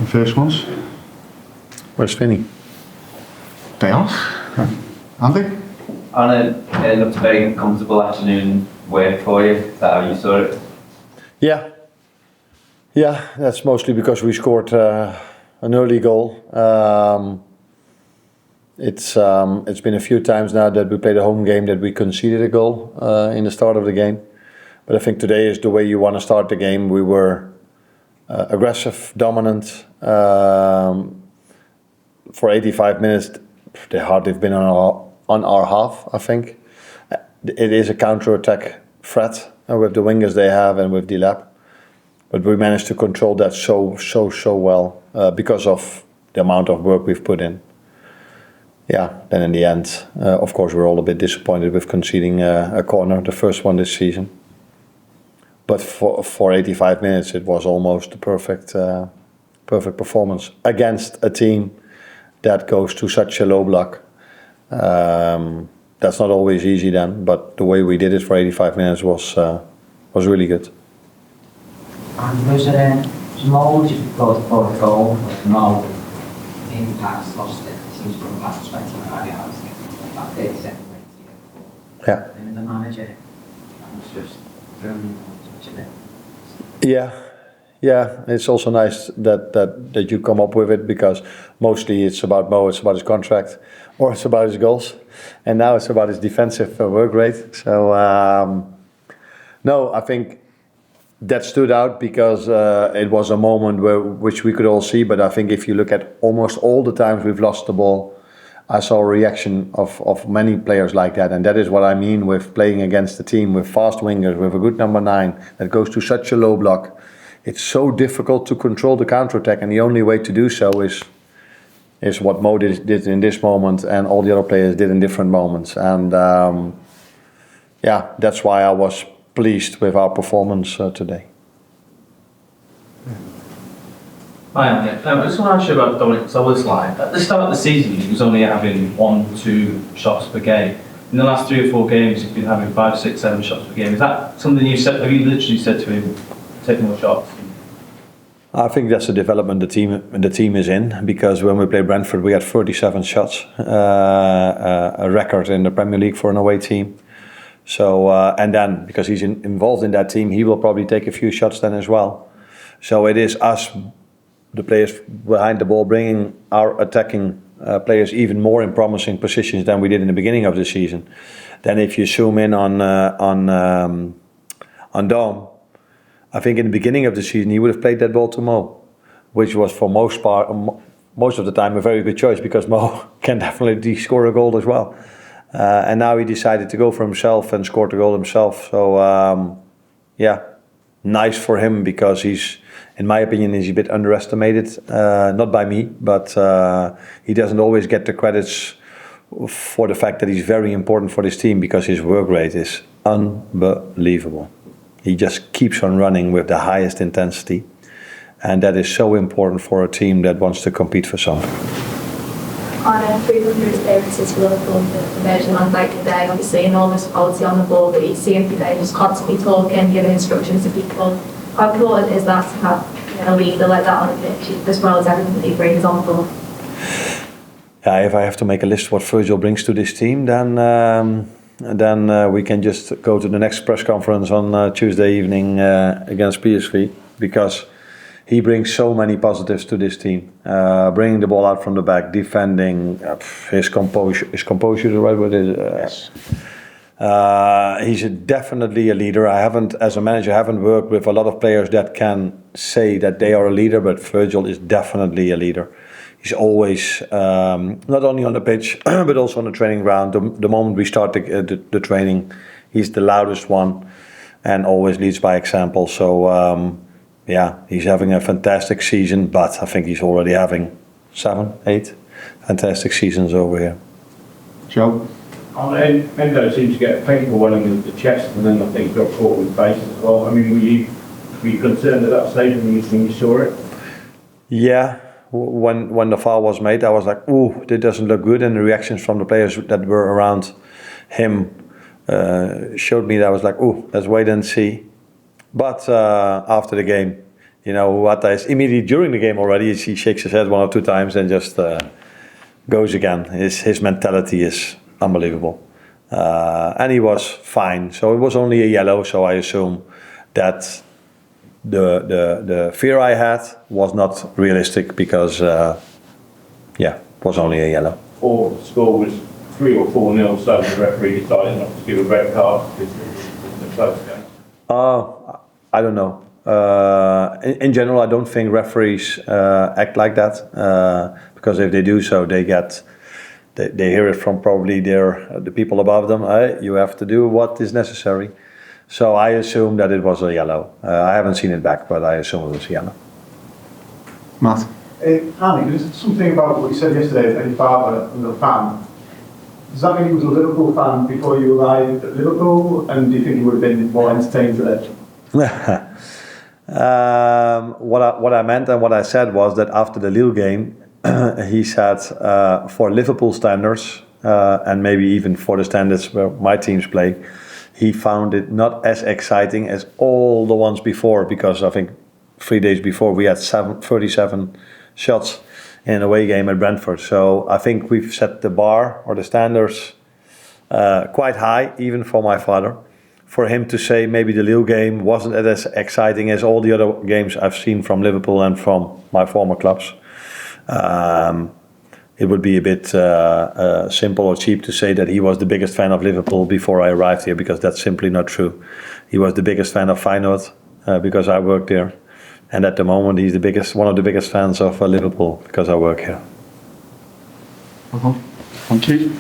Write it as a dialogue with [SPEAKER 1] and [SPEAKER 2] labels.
[SPEAKER 1] First ones.
[SPEAKER 2] Where's Vinny?
[SPEAKER 1] Chaos. Andy?
[SPEAKER 3] Arne, it looked a very comfortable afternoon work for you. Is that how you saw it?
[SPEAKER 2] Yeah, that's mostly because we scored an early goal. It's been a few times now that we played a home game that we conceded a goal in the start of the game. But I think today is the way you want to start the game. We were aggressive, dominant. For 85 minutes, they hardly have been on our half, I think. It is a counter-attack threat with the wingers they have and with Dilap. But we managed to control that so well because of the amount of work we've put in. Yeah, then in the end, of course, we're all a bit disappointed with conceding a corner, the first one this season. But for 85 minutes, it was almost a perfect performance against a team that goes to such a low block. That's not always easy then, but the way we did it for 85 minutes was really good.
[SPEAKER 4] And was there more difficult for a goal, more impacts, lost it, seems from the last 25 yards, about 37 minutes.
[SPEAKER 2] Yeah.
[SPEAKER 4] And the manager was just throwing much of it.
[SPEAKER 2] Yeah, it's also nice that you come up with it, because mostly it's about Mo, it's about his contract, or it's about his goals, and now it's about his defensive work rate. So no, I think that stood out because it was a moment which we could all see. But I think if you look at almost all the times we've lost the ball, I saw a reaction of many players like that. And that is what I mean with playing against a team with fast wingers, with a good number 9 that goes to such a low block. It's so difficult to control the counter-attack, and the only way to do so is what Mo did in this moment, and all the other players did in different moments. And yeah, that's why I was pleased with our performance today.
[SPEAKER 5] Hi, Andy. I just want to ask you about Dominic Szoboszlai. At the start of the season, he was only having 1-2 shots per game. In the last 3 or 4 games, he's been having 5, 6, 7 shots per game. Is that something you said? Have you literally said to him, take more shots?
[SPEAKER 2] I think that's the development the team is in, because when we played Brentford, we had 37 shots, a record in the Premier League for an away team. So and then because he's involved in that team, he will probably take a few shots then as well. So it is us, the players behind the ball, bringing our attacking players even more in promising positions than we did in the beginning of the season. Then if you zoom in on Dom, I think in the beginning of the season he would have played that ball to Mo, which was for most of the time a very good choice, because Mo can definitely score a goal as well. And now he decided to go for himself and scored the goal himself. So yeah, nice for him, because he's, in my opinion, he's a bit underestimated. Not by me, but he doesn't always get the credits for the fact that he's very important for this team, because his work rate is unbelievable. He just keeps on running with the highest intensity, and that is so important for a team that wants to compete for something.
[SPEAKER 6] Arne, 300 appearances for Liverpool for Virgil Van Dijk today, obviously, and all this quality on the ball that you see him today, just constantly talking, giving instructions to people. How important is that to have a leader like that on the pitch, as well as everything that he brings on the ball?
[SPEAKER 2] Yeah, if I have to make a list what Virgil brings to this team, then we can just go to the next press conference on Tuesday evening against PSV, because he brings so many positives to this team. Bringing the ball out from the back, defending, his composure. Is composure the right word?
[SPEAKER 1] Yes.
[SPEAKER 2] He's definitely a leader. As a manager, I haven't worked with a lot of players that can say that they are a leader, but Virgil is definitely a leader. He's always, not only on the pitch, but also on the training ground. The moment we start the training, he's the loudest one and always leads by example. So, yeah, he's having a fantastic season, but I think he's already having 7, 8 fantastic seasons over here.
[SPEAKER 1] Joe?
[SPEAKER 7] Endo seemed to get a painful one in the chest, and then I think got caught with the face as well. I mean, were you concerned at that stage when you saw it?
[SPEAKER 2] Yeah. When the foul was made, I was like, ooh, that doesn't look good. And the reactions from the players that were around him showed me that I was like, ooh, let's wait and see. But after the game, you know, what is immediately during the game already, he shakes his head 1 or 2 times and just goes again. His mentality is unbelievable. And he was fine. So it was only a yellow, so I assume that the fear I had was not realistic because, it was only a yellow.
[SPEAKER 7] Or the score was 3 or 4-0, so the referee decided not to give a red card because it was a close game.
[SPEAKER 2] I don't know. In general, I don't think referees act like that because if they do so, they hear it from probably the people above them. You have to do what is necessary. So I assume that it was a yellow. I haven't seen it back, but I assume it was a yellow.
[SPEAKER 1] Matt?
[SPEAKER 8] Arne, there's something about what you said yesterday about your father and the fan. Does that mean he was a Liverpool fan before you arrived at Liverpool? And do you think he would have been more entertained today?
[SPEAKER 2] What I meant and what I said was that after the Lille game, he said for Liverpool standards and maybe even for the standards where my teams play, he found it not as exciting as all the ones before, because I think 3 days before we had 37 shots in an away game at Brentford. So I think we've set the bar or the standards quite high, even for my father. For him to say maybe the Lille game wasn't as exciting as all the other games I've seen from Liverpool and from my former clubs. It would be a bit simple or cheap to say that he was the biggest fan of Liverpool before I arrived here, because that's simply not true. He was the biggest fan of Feyenoord because I worked there. And at the moment, he's one of the biggest fans of Liverpool because I work here.
[SPEAKER 1] Thank you.